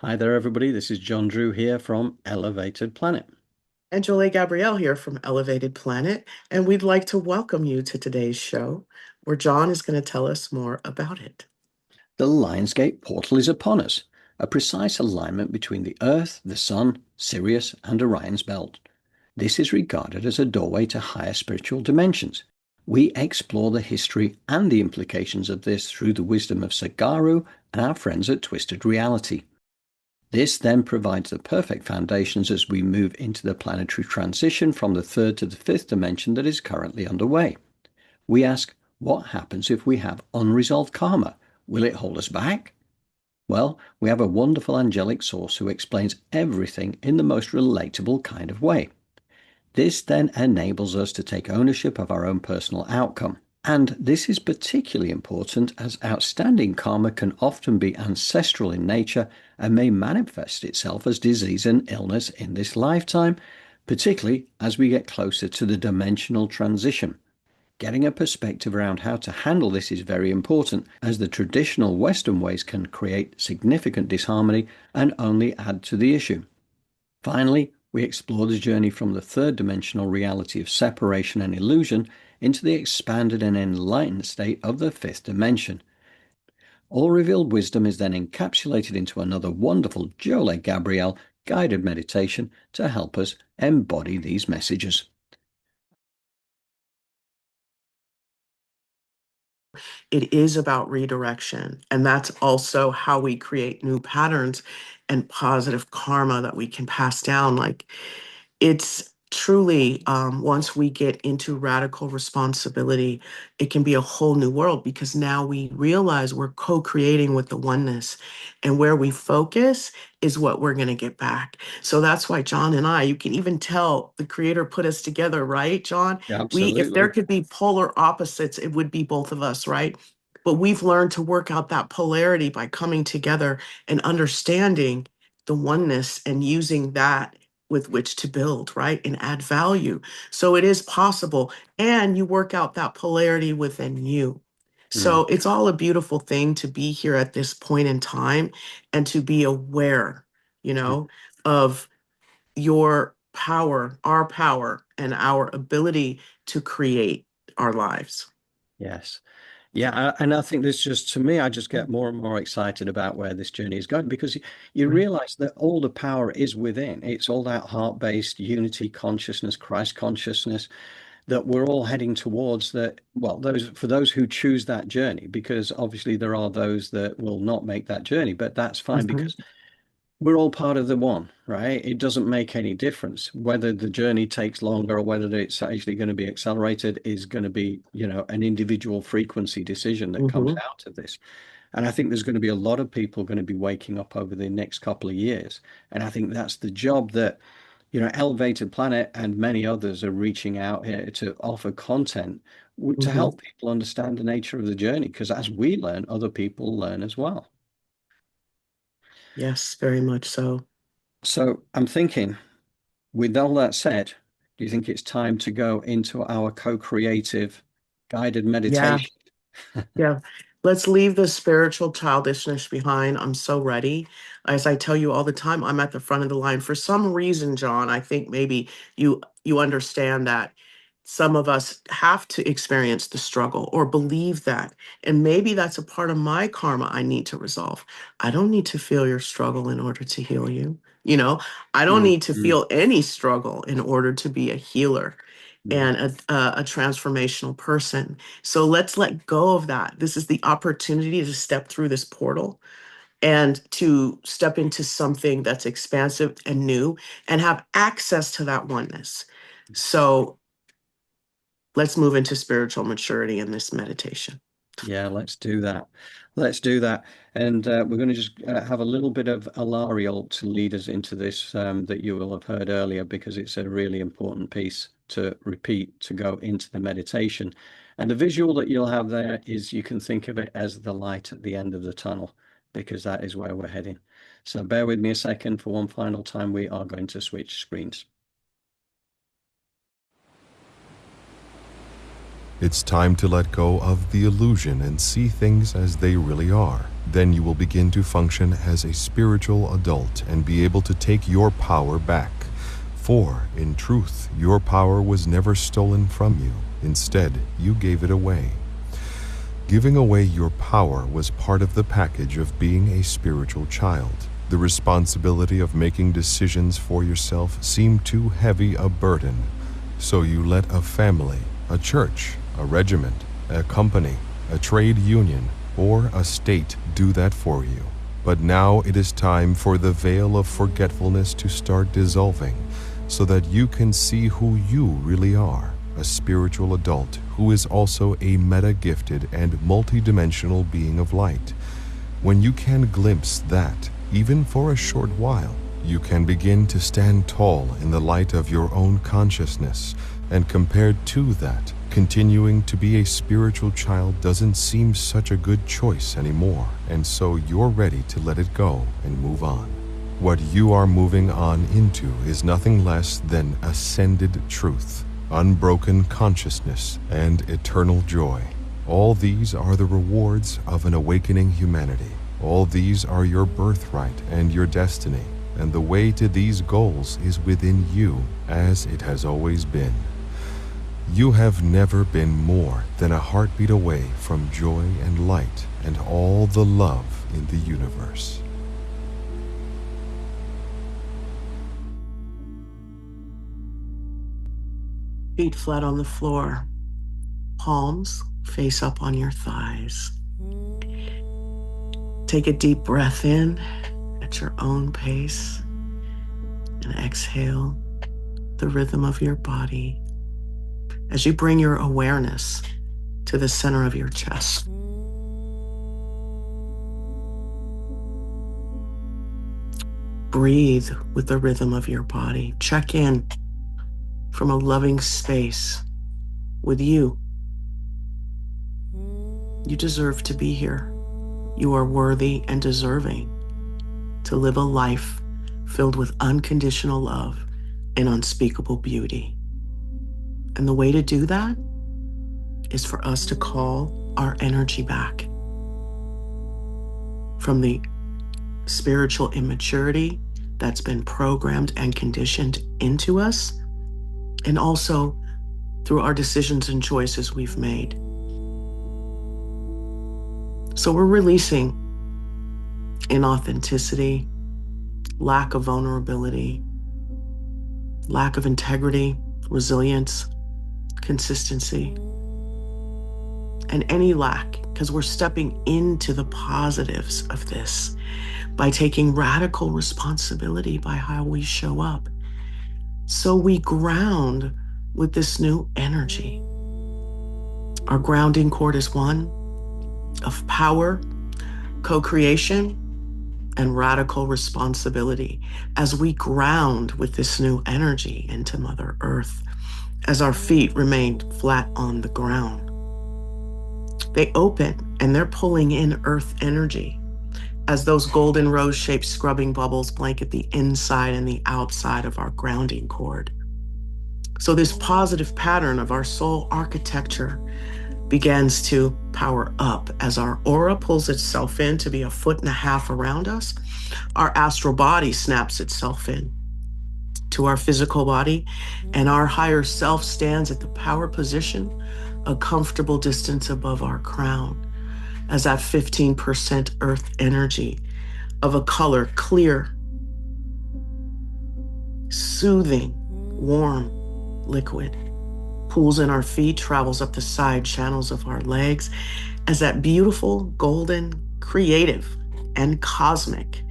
Hi there, everybody. This is John Drew here from Elevated Planet. And Jole Gabrielle here from Elevated Planet, and we'd like to welcome you to today's show, where John is going to tell us more about it. The Lionsgate portal is upon us, a precise alignment between the Earth, the Sun, Sirius, and Orion's belt. This is regarded as a doorway to higher spiritual dimensions. We explore the history and the implications of this through the wisdom of Sagaru and our friends at Twisted Reality. This then provides the perfect foundations as we move into the planetary transition from the third to the fifth dimension that is currently underway. We ask, what happens if we have unresolved karma? Will it hold us back? Well, we have a wonderful angelic source who explains everything in the most relatable kind of way. This then enables us to take ownership of our own personal outcome. And this is particularly important as outstanding karma can often be ancestral in nature and may manifest itself as disease and illness in this lifetime, particularly as we get closer to the dimensional transition. Getting a perspective around how to handle this is very important, as the traditional Western ways can create significant disharmony and only add to the issue. Finally, we explore the journey from the third dimensional reality of separation and illusion into the expanded and enlightened state of the fifth dimension. All revealed wisdom is then encapsulated into another wonderful Jole Gabrielle guided meditation to help us embody these messages. It is about redirection, and that's also how we create new patterns and positive karma that we can pass down. Like it's truly, once we get into radical responsibility, it can be a whole new world because now we realize we're co-creating with the oneness, and where we focus is what we're going to get back. So that's why John and I, you can even tell the creator put us together, right, John? If there Absolutely. could be polar opposites, it would be both of us, right? But we've learned to work out that polarity by coming together and understanding the oneness and using that with which to build, right? And add value. So it is possible. And you work out that polarity within you. Mm. So it's all a beautiful thing to be here at this point in time and to be aware, of your power, our power, and our ability to create our lives. Yes. Yeah, and I think this just, to me, I just get more and more excited about where this journey is going because you Right. realize that all the power is within. It's all that heart-based unity consciousness, Christ consciousness that we're all heading towards that. Well, those who choose that journey, because obviously there are those that will not make that journey, but that's fine Mhm, because we're all part of the one, right? It doesn't make any difference whether the journey takes longer or whether it's actually going to be accelerated is going to be, an individual frequency decision that comes mhm, out of this. And I think there's going to be a lot of people going to be waking up over the next couple of years. And I think that's the job that, Elevated Planet and many others are reaching out here to offer content to mhm. help people understand the nature of the journey. Because as we learn, other people learn as well. Yes, very much so. So I'm thinking, with all that said, do you think it's time to go into our co-creative guided Yeah. meditation? Yeah, let's leave the spiritual childishness behind. I'm so ready. As I tell you all the time, I'm at the front of the line. For some reason, John, I think maybe you understand that some of us have to experience the struggle or believe that. And maybe that's a part of my karma I need to resolve. I don't need to feel your struggle in order to heal you. I don't Mm, need to mm, feel any struggle in order to be a healer yeah. and a transformational person. So let's let go of that. This is the opportunity to step through this portal and to step into something that's expansive and new and have access to that oneness. So let's move into spiritual maturity in this meditation. Yeah, let's do that. Let's do that. And we're going to just have a little bit of Alariel to lead us into this that you will have heard earlier, because it's a really important piece to repeat to go into the meditation. And the visual that you'll have there is you can think of it as the light at the end of the tunnel, because that is where we're heading. So bear with me a second. For one final time, we are going to switch screens. It's time to let go of the illusion and see things as they really are. Then you will begin to function as a spiritual adult and be able to take your power back. For, in truth, your power was never stolen from you. Instead, you gave it away. Giving away your power was part of the package of being a spiritual child. The responsibility of making decisions for yourself seemed too heavy a burden. So you let a family, a church, a regiment, a company, a trade union, or a state do that for you. But now it is time for the veil of forgetfulness to start dissolving, so that you can see who you really are, a spiritual adult who is also a meta-gifted and multidimensional being of light. When you can glimpse that, even for a short while, you can begin to stand tall in the light of your own consciousness, and compared to that, continuing to be a spiritual child doesn't seem such a good choice anymore, and so you're ready to let it go and move on. What you are moving on into is nothing less than ascended truth, unbroken consciousness, and eternal joy. All these are the rewards of an awakening humanity. All these are your birthright and your destiny, and the way to these goals is within you, as it has always been. You have never been more than a heartbeat away from joy and light and all the love in the universe. Feet flat on the floor, palms face up on your thighs. Take a deep breath in at your own pace and exhale the rhythm of your body as you bring your awareness to the center of your chest. Breathe with the rhythm of your body. Check in from a loving space with you. You deserve to be here. You are worthy and deserving to live a life filled with unconditional love and unspeakable beauty. And the way to do that is for us to call our energy back from the spiritual immaturity that's been programmed and conditioned into us, and also through our decisions and choices we've made. So we're releasing inauthenticity, lack of vulnerability, lack of integrity, resilience, consistency, and any lack, because we're stepping into the positives of this by taking radical responsibility by how we show up. So we ground with this new energy. Our grounding cord is one of power, co-creation, and radical responsibility as we ground with this new energy into Mother Earth, as our feet remain flat on the ground. They open and they're pulling in earth energy as those golden rose-shaped scrubbing bubbles blanket the inside and the outside of our grounding cord. So this positive pattern of our soul architecture begins to power up as our aura pulls itself in to be 1.5 feet around us. Our astral body snaps itself in to our physical body, and our higher self stands at the power position, a comfortable distance above our crown, as that 15% earth energy of a color, clear, soothing, warm, liquid, pools in our feet, travels up the side channels of our legs, as that beautiful, golden, creative, and cosmic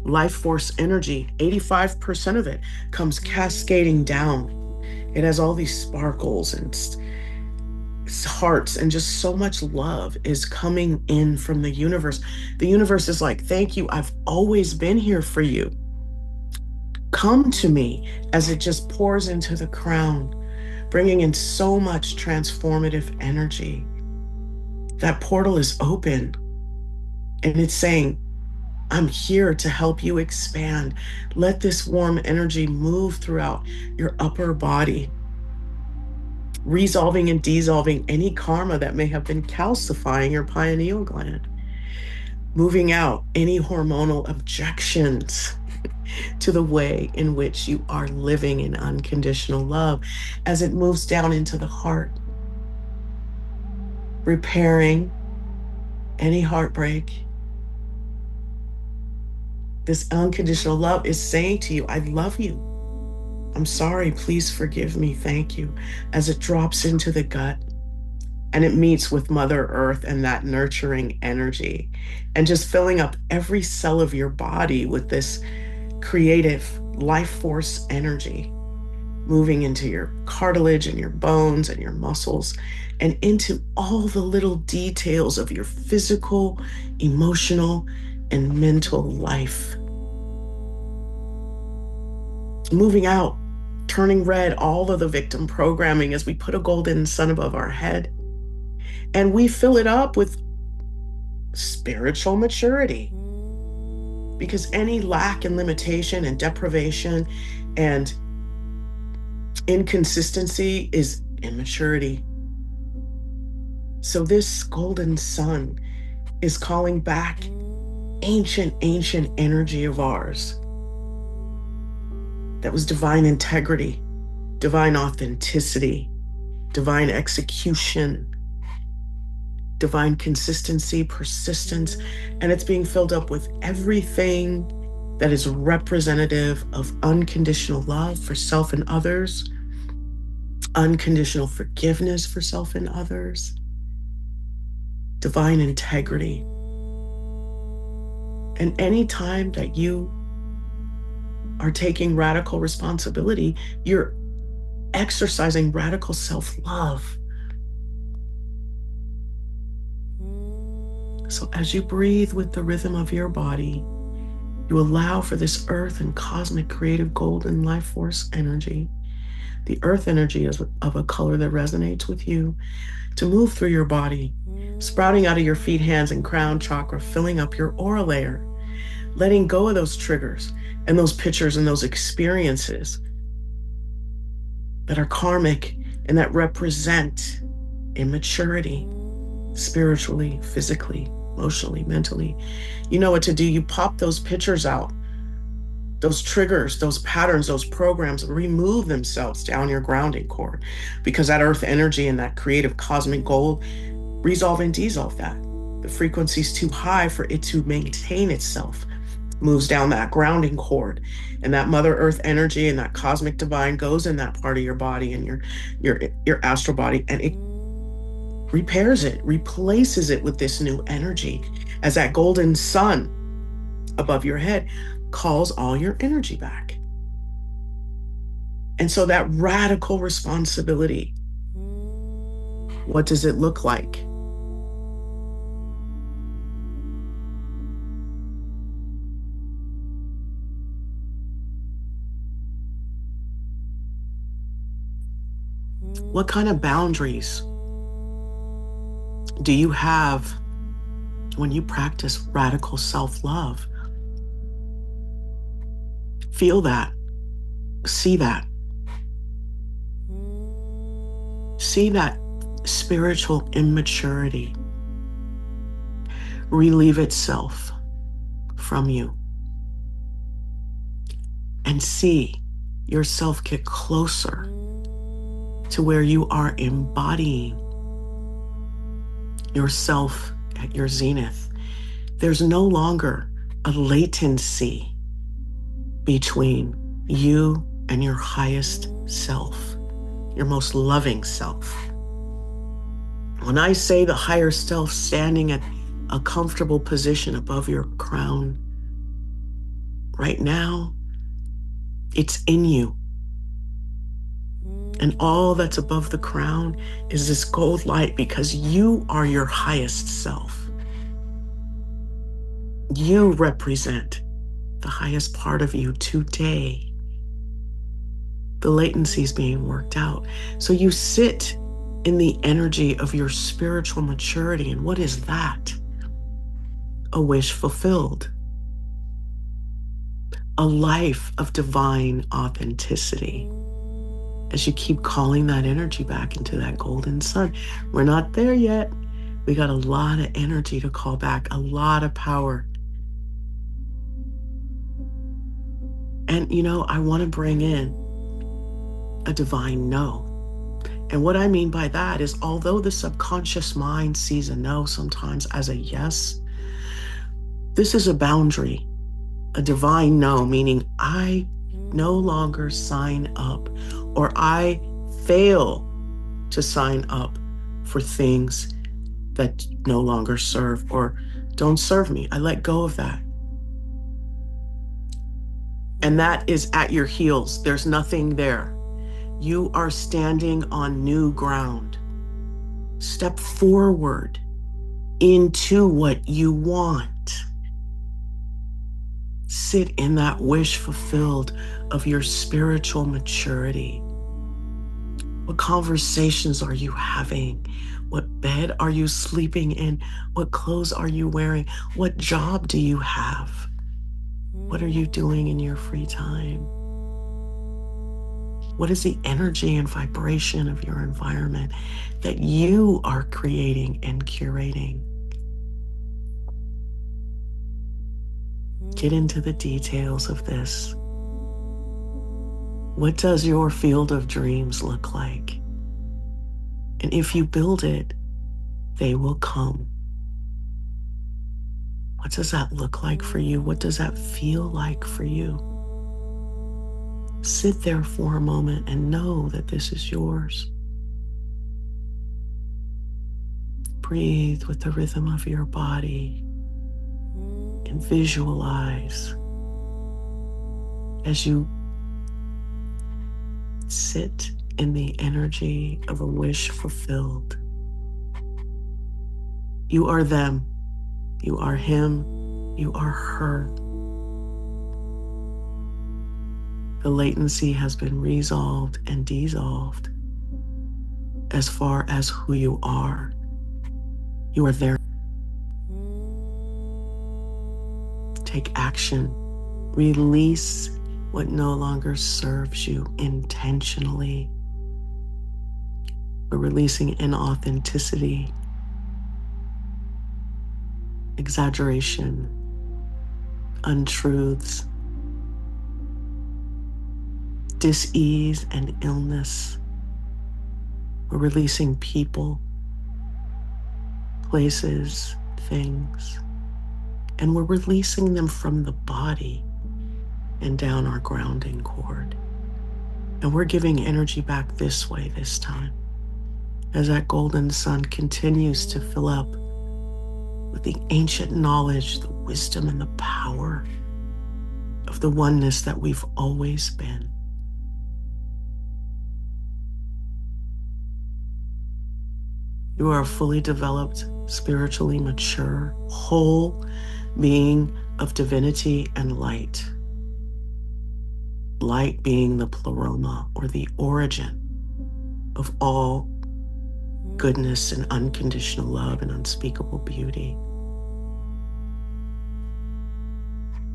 life force energy, 85% of it comes cascading down. It has all these sparkles and hearts, and just so much love is coming in from the universe. The universe is like, thank you, I've always been here for you. Come to me, as it just pours into the crown, bringing in so much transformative energy. That portal is open, and it's saying, I'm here to help you expand. Let this warm energy move throughout your upper body, resolving and dissolving any karma that may have been calcifying your pineal gland. moving out any hormonal objections to the way in which you are living in unconditional love as it moves down into the heart, repairing any heartbreak. This unconditional love is saying to you, I love you. I'm sorry, please forgive me, thank you, as it drops into the gut and it meets with Mother Earth and that nurturing energy and just filling up every cell of your body with this creative life force energy, moving into your cartilage and your bones and your muscles and into all the little details of your physical, emotional, and mental life. Moving out, turning red all of the victim programming as we put a golden sun above our head. And we fill it up with spiritual maturity. Because any lack and limitation and deprivation and inconsistency is immaturity. So this golden sun is calling back ancient energy of ours that was divine integrity, divine authenticity, divine execution, divine consistency, persistence, and it's being filled up with everything that is representative of unconditional love for self and others, unconditional forgiveness for self and others, divine integrity. And any time that you are taking radical responsibility, you're exercising radical self-love. So as you breathe with the rhythm of your body, you allow for this earth and cosmic creative golden life force energy. The earth energy is of a color that resonates with you to move through your body, sprouting out of your feet, hands, and crown chakra, filling up your aura layer, letting go of those triggers and those pictures and those experiences that are karmic and that represent immaturity, spiritually, physically, emotionally, mentally. You know what to do. You pop those pictures out, those triggers, those patterns, those programs, remove themselves down your grounding cord, because that earth energy and that creative cosmic gold resolve and dissolve that. The frequency is too high for it to maintain itself. Moves down that grounding cord, and that Mother Earth energy and that cosmic divine goes in that part of your body and your astral body, and it repairs it, replaces it with this new energy as that golden sun above your head calls all your energy back. And so that radical responsibility, what does it look like? What kind of boundaries do you have when you practice radical self-love? Feel that. See that. See that spiritual immaturity relieve itself from you. And see yourself get closer to where you are embodying yourself at your zenith. There's no longer a latency between you and your highest self, your most loving self. When I say the higher self standing at a comfortable position above your crown, right now, it's in you. And all that's above the crown is this gold light, because you are your highest self. You represent the highest part of you today. The latency is being worked out. So you sit in the energy of your spiritual maturity. And what is that? A wish fulfilled. A life of divine authenticity. As you keep calling that energy back into that golden sun. We're not there yet. We got a lot of energy to call back, a lot of power. And, I want to bring in a divine no. And what I mean by that is, although the subconscious mind sees a no sometimes as a yes, this is a boundary, a divine no, meaning I no longer sign up, or I fail to sign up for things that no longer serve or don't serve me. I let go of that. And that is at your heels. There's nothing there. You are standing on new ground. Step forward into what you want. Sit in that wish fulfilled of your spiritual maturity. What conversations are you having? What bed are you sleeping in? What clothes are you wearing? What job do you have? What are you doing in your free time? What is the energy and vibration of your environment that you are creating and curating? Get into the details of this. What does your field of dreams look like? And if you build it, they will come. What does that look like for you? What does that feel like for you? Sit there for a moment and know that this is yours. Breathe with the rhythm of your body and visualize as you sit in the energy of a wish fulfilled. You are them. You are him. You are her. The latency has been resolved and dissolved as far as who you are. You are there. Take action. Release what no longer serves you intentionally. We're releasing inauthenticity, exaggeration, untruths, dis-ease and illness. We're releasing people, places, things, and we're releasing them from the body and down our grounding cord. And we're giving energy back this way this time, as that golden sun continues to fill up with the ancient knowledge, the wisdom, and the power of the oneness that we've always been. You are a fully developed, spiritually mature, whole being of divinity and light. Light being the pleroma, or the origin of all goodness and unconditional love and unspeakable beauty.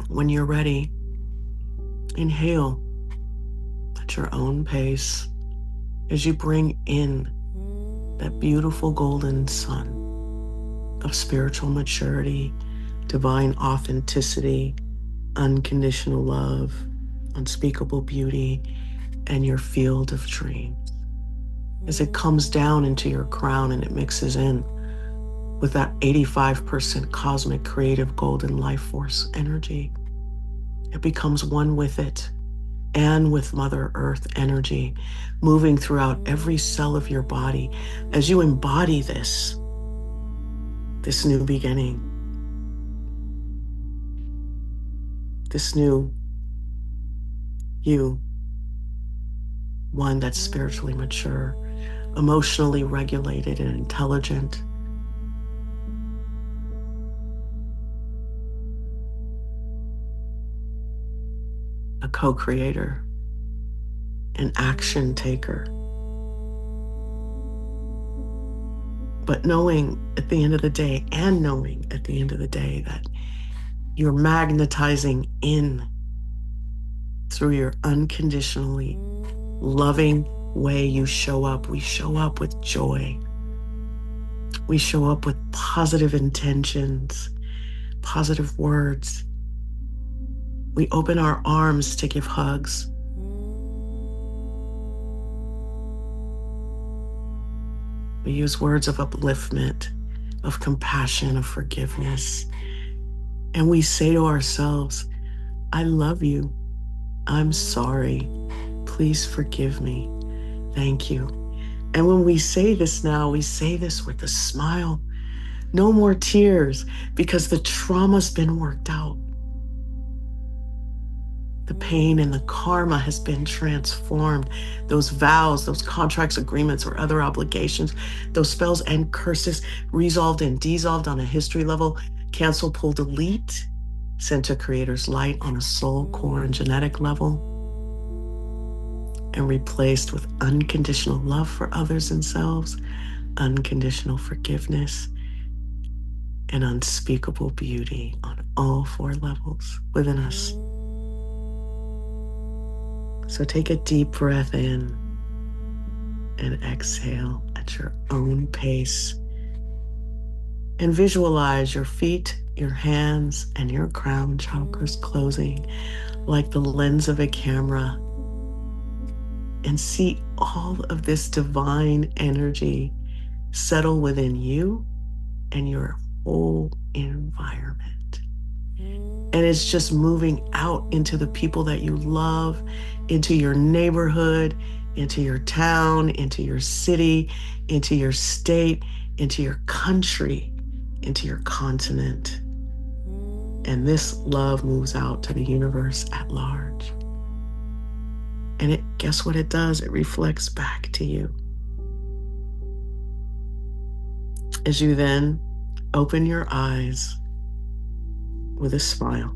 When you're ready, inhale at your own pace as you bring in that beautiful golden sun of spiritual maturity, divine authenticity, unconditional love, unspeakable beauty, and your field of dreams. As it comes down into your crown and it mixes in with that 85% cosmic creative golden life force energy, it becomes one with it and with Mother Earth energy, moving throughout every cell of your body as you embody this new beginning, this new you, one that's spiritually mature, emotionally regulated and intelligent, a co-creator, an action taker. But knowing at the end of the day that you're magnetizing in through your unconditionally loving way you show up. We show up with joy. We show up with positive intentions, positive words. We open our arms to give hugs. We use words of upliftment, of compassion, of forgiveness. And we say to ourselves, I love you. I'm sorry. Please forgive me. Thank you. And when we say this now, we say this with a smile. No more tears, because the trauma's been worked out. The pain and the karma has been transformed. Those vows, those contracts, agreements, or other obligations, those spells and curses resolved and dissolved on a history level, cancel, pull, delete, sent to Creator's light on a soul, core, and genetic level, and replaced with unconditional love for others and selves, unconditional forgiveness, and unspeakable beauty on all 4 levels within us. So take a deep breath in and exhale at your own pace. And visualize your feet, your hands, and your crown chakras closing like the lens of a camera. And see all of this divine energy settle within you and your whole environment. And it's just moving out into the people that you love, into your neighborhood, into your town, into your city, into your state, into your country, into your continent. And this love moves out to the universe at large. And guess what it does? It reflects back to you. As you then open your eyes with a smile.